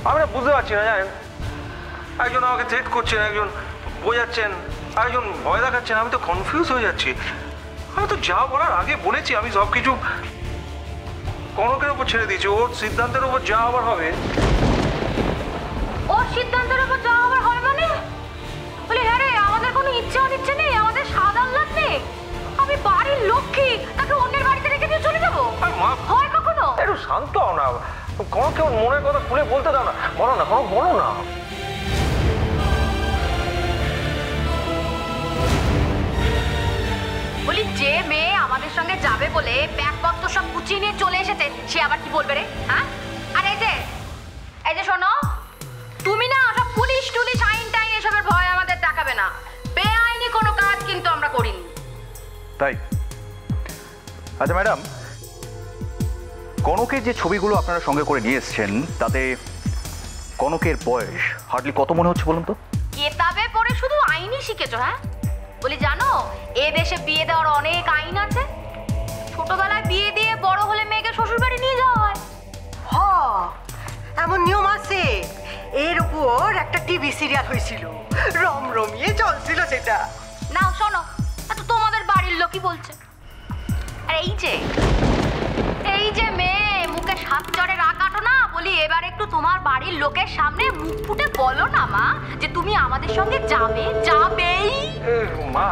আমি না বুঝতে পারছি না, জানেন, একজন আমাকে থ্রেট করছেন, একজন বোঝাচ্ছেন, একজন ভয় দেখাচ্ছেন। আমি তো কনফিউজ হয়ে যাচ্ছি। আমি তো যা বলার আগে বলেছি, আমি সব কিছু কনকের উপর ছেড়ে দিয়েছি। ওর সিদ্ধান্তের উপর যা আবার হবে। ওর সিদ্ধান্তের উপর যা আবার হবে মানে? বলি হ্যাঁ রে, আমাদের কোনো ইচ্ছা অনিচ্ছা নেই, আমাদের স্বাদ আহ্লাদ নেই। আমি বাড়ির লক্ষ্মী, তাকে অন্যের বাড়িতে রেখে দিয়ে চলে যাবো? হয় কখনো? একটু শান্ত হও না, কনকে ওর মনের কথা খুলে বলতে দাও না। বলো না, কনক বলো না। বলি যে মেয়ে আমাদের সঙ্গে যাবে বলে ব্যাগপত্র সব গুছিয়ে নিয়ে চলে এসেছে, সে আবার কি বলবে রে? হ্যাঁ, আর এই যে শোনো, তুমি না সব পুলিশ টুলিশ আইন টাইন এসবের ভয় আমাদের দেখাবে না। বেআইনি কোনো কাজ কিন্তু আমরা করিনি। তাই? আচ্ছা ম্যাডাম, কনকের যে ছবিগুলো আপনারা সঙ্গে করে নিয়ে এসছেন তাতে কনকের বয়স হার্ডলি কত মনে হচ্ছে বলুন তো? কেতাবে পড়ে শুধু আইনই শিখেছো? হ্যাঁ, বলি জানো এ দেশে বিয়ে দেওয়ার অনেক আইন আছে। ছোটবেলায় বিয়ে দিয়ে বড় হলে মেয়েকে শ্বশুর বাড়ি নিয়ে যাওয়া হয়। এমন নিয়ম আছে। এর উপর একটা টিভি সিরিয়াল হয়েছিল, রমরমিয়ে চলছিল সেটা। নাও শোনো, তো তোমাদের বাড়ির লোকই বলছে। আর এই যে মেয়ে মুখে সাত চড়ে রাখাটো না, বলি এবার একটু তোমার বাড়ির লোকের সামনে মুখ ফুটে বলো না মা যে তুমি আমাদের সঙ্গে যাবেই। মা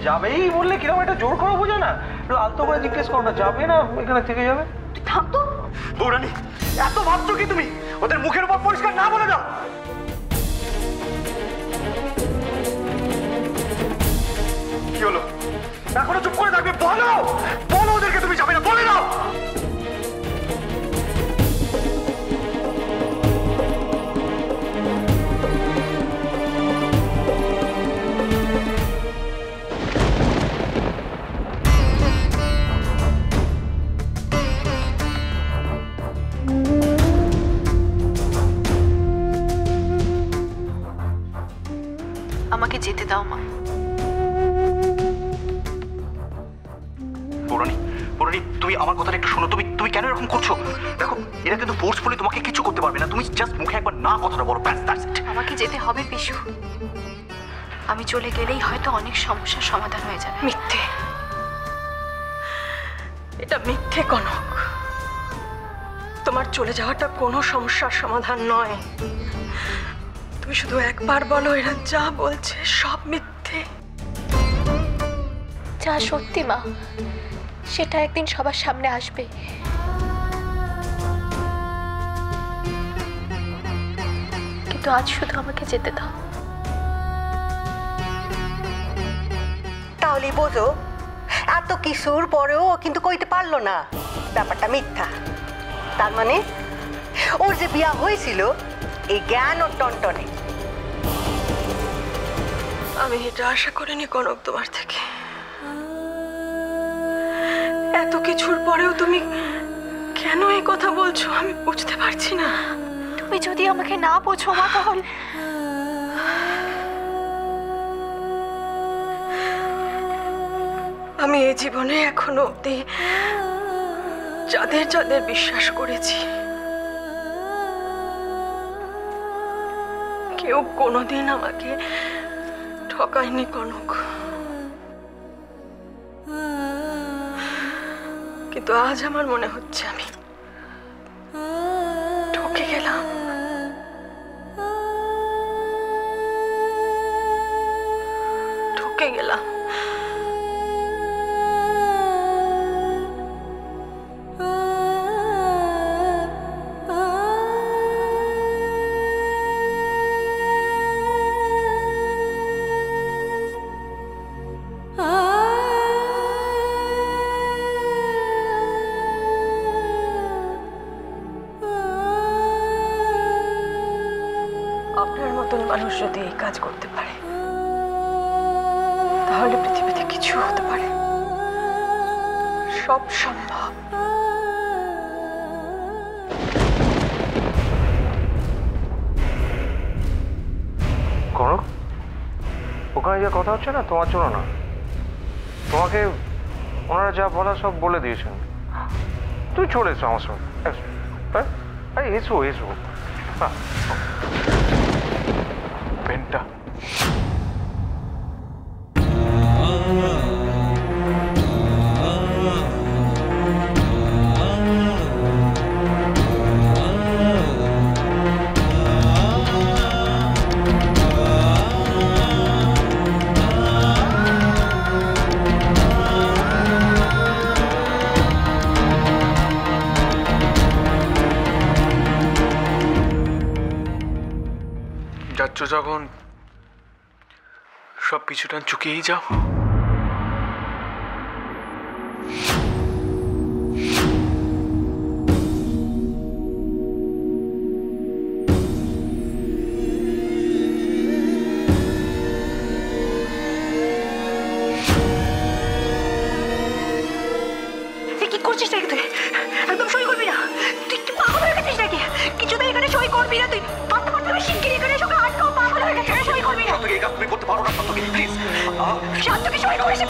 যাবেই বললে কিরকম একটা জোর করে বোঝো না, একটু আলতো করে জিজ্ঞেস করো না, যাবে না এখানে থেকে যাবে? তুই থাম তো। বৌরানী, এত ভাবছো কি তুমি? ওদের মুখের উপর পরিষ্কার না বলে দাও। কি হলো? এখনো চুপ করে থাকবে? বলো বলো ওদেরকে তুমি যাবে না, বলে দাও। আমাকে যেতে দাও মা। পৌরাণী, তুমি আমার কথাটা একটু শোনো। তুমি কেন এরকম করছো? দেখো, এরা কিন্তু ফোর্সফুলি তোমাকে কিছু করতে পারবে না। তুমি জাস্ট মুখে একবার না কথাটা বলো, ব্যাস, দ্যাটস ইট। আমাকে যেতে হবে পিসু। আমি চলে গেলেই হয়তো অনেক সমস্যার সমাধান হয়ে যাবে। মিথ্যে, এটা মিথ্যে কনক। তোমার চলে যাওয়াটা কোনো সমস্যার সমাধান নয়। তুমি শুধু একবার বলো এরা যা বলছে সব মিথ্যে। যা সত্যি মা, সেটা একদিন সবার সামনে আসবে। কিন্তু আজ শুধু আমাকে যেতে দাও। তাহলে বোঝো, এত কিছুর পরেও কিন্তু কইতে পারলো না ব্যাপারটা মিথ্যা। তার মানে ওর যে বিয়া হয়েছিল এই জ্ঞান ওর টনটনে। আমি এটা আশা করিনি কনক তোমার থেকে। এত কিছুর পরেও তুমি কেন এই কথা বলছো আমি বুঝতে পারছি না। তুমি যদি আমাকে না বোঝো মা, তাহলে আমি এই জীবনে এখনো অব্দি যাদের যাদের বিশ্বাস করেছি কেউ কোনোদিন আমাকে ঠকায়নি কনক। কিন্তু আজ আমার মনে হচ্ছে আমি ঠকে গেলাম। ঠকে গেলাম। আপনার মতন মানুষ যদি এই কাজ করতে পারে তাহলে পৃথিবীতে কিছু হতে পারে, সব সম্ভব। কনক, ওখানে যা কথা হচ্ছে না তোমার জন্য না, তোমাকে ওনারা যা বলা সব বলে দিয়েছেন। তুই চলে এসো আমার সঙ্গে। আরে এসো এসো। পেনটা যাচ্ছ যখন সব পিছুটান চুকিয়েই যাও। কি করছিস নাকি তুই? একদম সই করবি না। তুই কি পাগল হয়ে গেছিস নাকি? কিছুতেই এখানে সই করবি না তুই। পারতে পারতে আমি শিগগিরই এখানে এসে আটকাও, পাগল হয়ে গেছিস, সই করবি না। এই কাজ তুমি করতে পারো না শান্তকে, প্লিজ। শান্তকে সই করিস।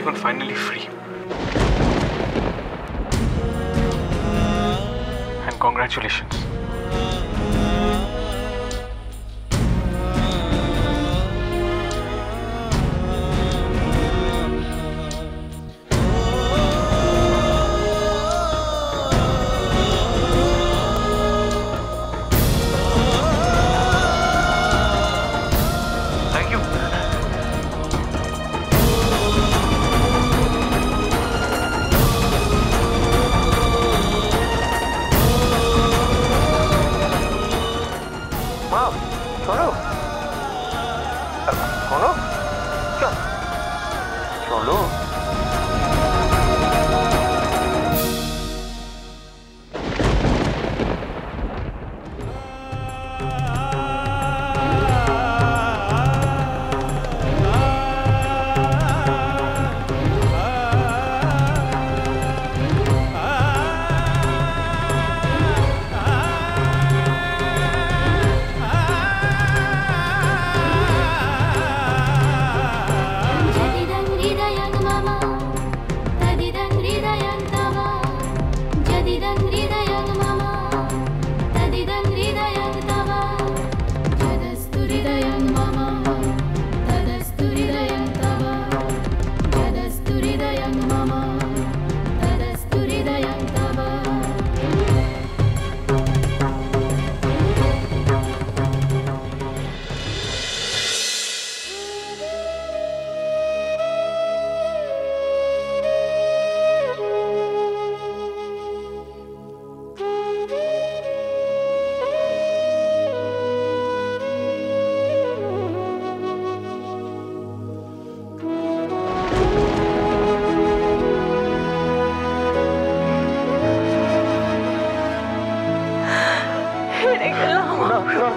এখন finally free and congratulations. Thank you. মা চলো শোনো, চলো।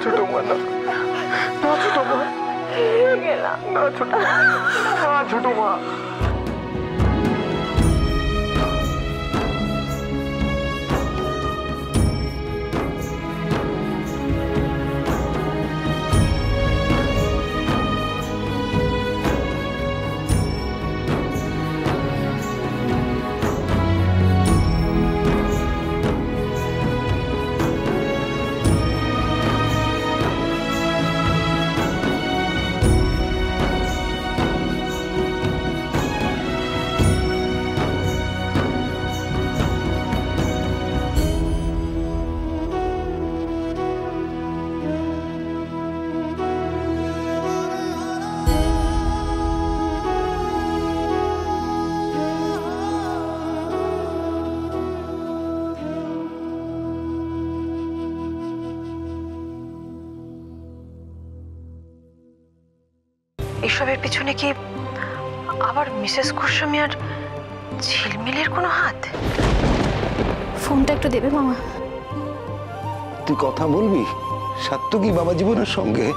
ছোট মা, না ছোট মা, গেলাম না ছোট মা। এসবের পিছনে কি আবার মিসেস গোস্বামী আর ঝিলমিলের কোনো হাত? ফোনটা একটু দেবে মামা? তুই কথা বলবি সাত্তকী বাবা জীবনের সঙ্গে?